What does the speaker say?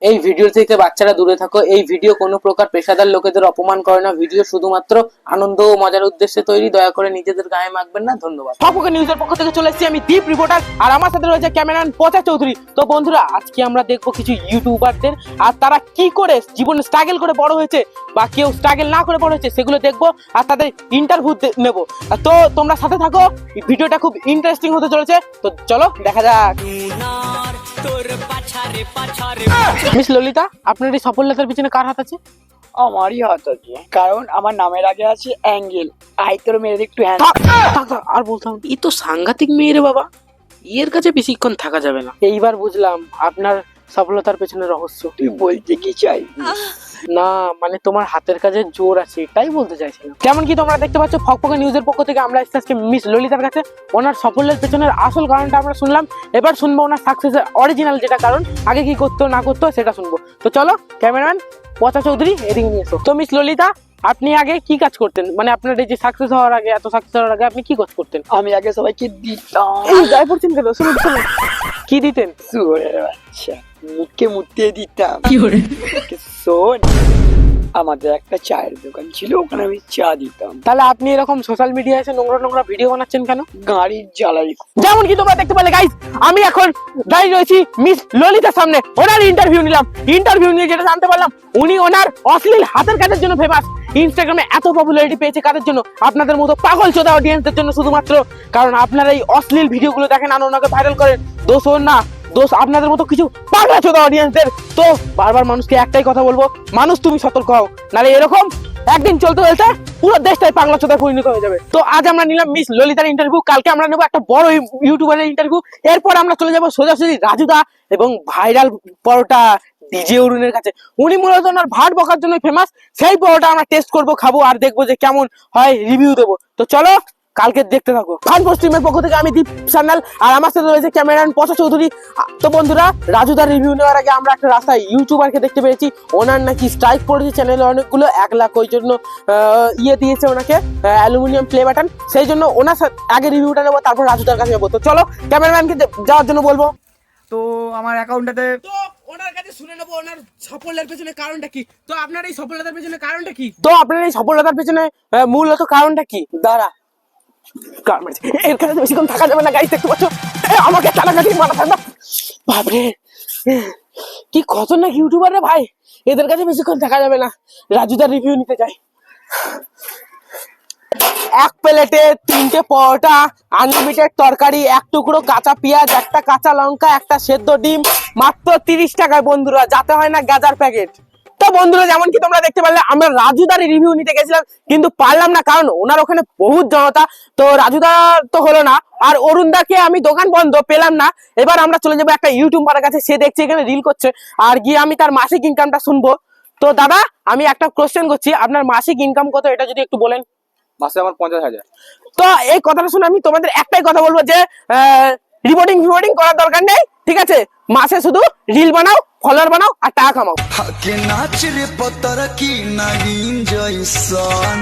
এই ভিডিও থেকে বাচ্চারা দূরে থাকো। এই ভিডিও কোনো প্রকার পেশাদার লোকেদের অপমান করে না। ভিডিও শুধুমাত্র আনন্দ ও মজার উদ্দেশ্যে তৈরি। দয়া করে নিজেদের গায়ে মাখবেন না। ধন্যবাদ। খবর নিউজের পক্ষ থেকে চলে এসেছি আমি দীপ রিপোর্টার, আর আমার সাথে রয়েছে ক্যামেরাম্যান পচা চৌধুরী। তো বন্ধুরা, আজকে আমরা দেখবো কিছু ইউটিউবারদের আর তারা কি করে জীবনে স্ট্রাগল করে বড় হয়েছে বা কেউ স্ট্রাগল না করে বড় হয়েছে সেগুলো দেখবো আর তাদের ইন্টারভিউ নেবো। তো তোমরা সাথে থাকো, ভিডিওটা খুব ইন্টারেস্টিং হতে চলেছে। তো চলো দেখা যাক। মিস ললিতা, আপনার এই সফলতার পিছনে কার হাত আছে? আমারই হাত আছে, কারণ আমার নামের আগে আছে অ্যাঙ্গেল। আই তোর মেয়ের একটু হ্যান্ড আর বলতাম, ই তো সাংঘাতিক মেয়ে রে বাবা, এর কাছে বেশিক্ষণ থাকা যাবে না। এইবার বুঝলাম আপনার সফলতার পেছনে রহস্য। তুই বলতে কি চাই? না মানে তোমার হাতের কাজে জোর আছে, এটাই বলতে চাইছিলাম। যেমন কি তোমরা দেখতে পাচ্ছ, ফকফকা নিউজের পক্ষ থেকে আমরা আজকে মিস ললিতার কাছে ওনার সাফল্যের পেছনের আসল কারণটা আমরা শুনলাম। এবার শুনবো ওনার সাকসেসের অরিজিনাল যেটা কারণ, আগে কি করতো না করতো সেটা শুনবো। তো চলো ক্যামেরাম্যান পচা চৌধুরী এদিকে নিয়ে এসো। তো মিস ললিতা, আপনি আগে কি কাজ করতেন? মানে আপনার এই যে সাকসেস হওয়ার আগে, এত সাকসেস হওয়ার আগে আপনি কি কাজ করতেন? আমি আগে সবাইকে দিতাম। এই গায়ে পড়ছেন কেন? শুনুন শুনুন, কি দিতেন? শুয়োরের বাচ্চা, মুখে মুতে দিতাম। শোন, আমাদের একটা চায়ের দোকান ছিল, ওখানে আমি চা দিতাম। তাহলে আপনি এরকম সোশ্যাল মিডিয়ায় এসে নোংরা নোংরা ভিডিও বানাচ্ছেন কেন? গাড়ির জ্বালাই। যেমন কি তোমরা দেখতে পেলে গাইস, আমি এখন দাঁড়িয়ে রয়েছি মিস ললিতার সামনে। ওনার ইন্টারভিউ নিলাম। ইন্টারভিউ নিয়ে যেটা জানতে পারলাম, উনি ওনার অশ্লীল হাতের কাজের জন্য ফেমাস। ইনস্টাগ্রামে এত পপুলারিটি পেয়েছে কাদের জন্য? আপনাদের মতো পাগল চোদা অডিয়েন্সদের জন্য শুধুমাত্র। কারণ আপনারা এই অশ্লীল ভিডিওগুলো দেখেন আর ওনাকে ভাইরাল করেন। দোষ ওর না, দোষ আপনাদের মতো কিছু পাগলা চোদা অডিয়েন্সদের। তো বারবার মানুষকে একটাই কথা বলবো, মানুষ তুমি সতর্ক হও, নাহলে এরকম একদিন চলতে চলতে পুরো দেশটাই পাগলা চোদায় পরিণত হয়ে যাবে। তো আজ আমরা নিলাম মিস ললিতার ইন্টারভিউ, কালকে আমরা নেবো একটা বড় ইউটিউবারের ইন্টারভিউ, এরপর আমরা চলে যাবো সোজাসুজি রাজুদা এবং ভাইরাল পরোটা ডিজে অরুণের কাছে। উনি মূলত ওনার ভাট বকার জন্য ফেমাস। সেই পরোটা আমরা টেস্ট করবো, খাবো আর দেখবো যে কেমন হয়, রিভিউ দেবো। তো চলো কালকে দেখতে থাকো। ফান স্ট্রিমের পক্ষ থেকে আমি দীপ সান্যাল, আর আমার সাথে রয়েছে ক্যামেরাম্যান পচা চৌধুরী। তো বন্ধুরা, রাজুদার রিভিউ নেওয়ার আগে আমরা একটা রাস্তায় ইউটিউবারকে দেখতে পেয়েছি, ওনার নাকি স্ট্রাইক পড়েছে চ্যানেলে অনেকগুলো, 1 লাখ ওই জন্য দিয়েছে ওনাকে অ্যালুমিনিয়াম প্লে বাটন। সেই জন্য ওনার আগে রিভিউটা নেবো, তারপর রাজুদার কাছে যাবো। তো চলো ক্যামেরাম্যানকে যাওয়ার জন্য বলবো। তো আমার অ্যাকাউন্টটাতে তো ওনার কাছে শুনে নেবো ওনার সাফল্যের পেছনে কারণটা কি। তো আপনার এই সফলতার পেছনে কারণটা কি? তো আপনার এই সফলতার পেছনে মূলত কারণটা কি? দাঁড়া, এর কাছে বেশিক্ষণ থাকা যাবে না গাইস, দেখতে পাচ্ছ আমাকে টানাটানি মারা থাকবে। বাপরে, কি খতরনাক ইউটিউবার রে ভাই, এদের কাছে বেশিক্ষণ থাকা যাবে না। রাজুদার রিভিউ নিতে চাই। 1 প্লেটে 3টে পরোটা, আনলিমিটেড তরকারি, 1 টুকরো কাঁচা পেঁয়াজ, 1টা কাঁচা লঙ্কা, 1টা সেদ্ধ ডিম, মাত্র 30 টাকায় বন্ধুরা, যাতে হয় না গাজার প্যাকেট। তো বন্ধুরা, যেমন কি তোমরা দেখতে পারলে, আমরা রাজুদার রিভিউ নিতে গেছিলাম কিন্তু পারলাম না, কারণ ওনার ওখানে বহুত জনতা। তো রাজুদা তো হলো না, আর অরুণদাকে আমি দোকান বন্ধ পেলাম না। এবার আমরা চলে যাবো একটা ইউটিউবারের কাছে, সে দেখছি এখানে রিল করছে, আর গিয়ে আমি তার মাসিক ইনকামটা শুনবো। তো দাদা, আমি একটা কোশ্চেন করছি, আপনার মাসিক ইনকাম কত এটা যদি একটু বলেন। মাসে আমার 50,000। তো এই কথাটা শুনে আমি তোমাদের একটাই কথা বলবো যে রিপোর্টিং করার দরকার নেই, ঠিক আছে? মাসে শুধু রিল বানাও, ফলোয়ার বানাও আর টাকা কামাও। হাকে নাচ রে পতর কি নাগিন জয়সন।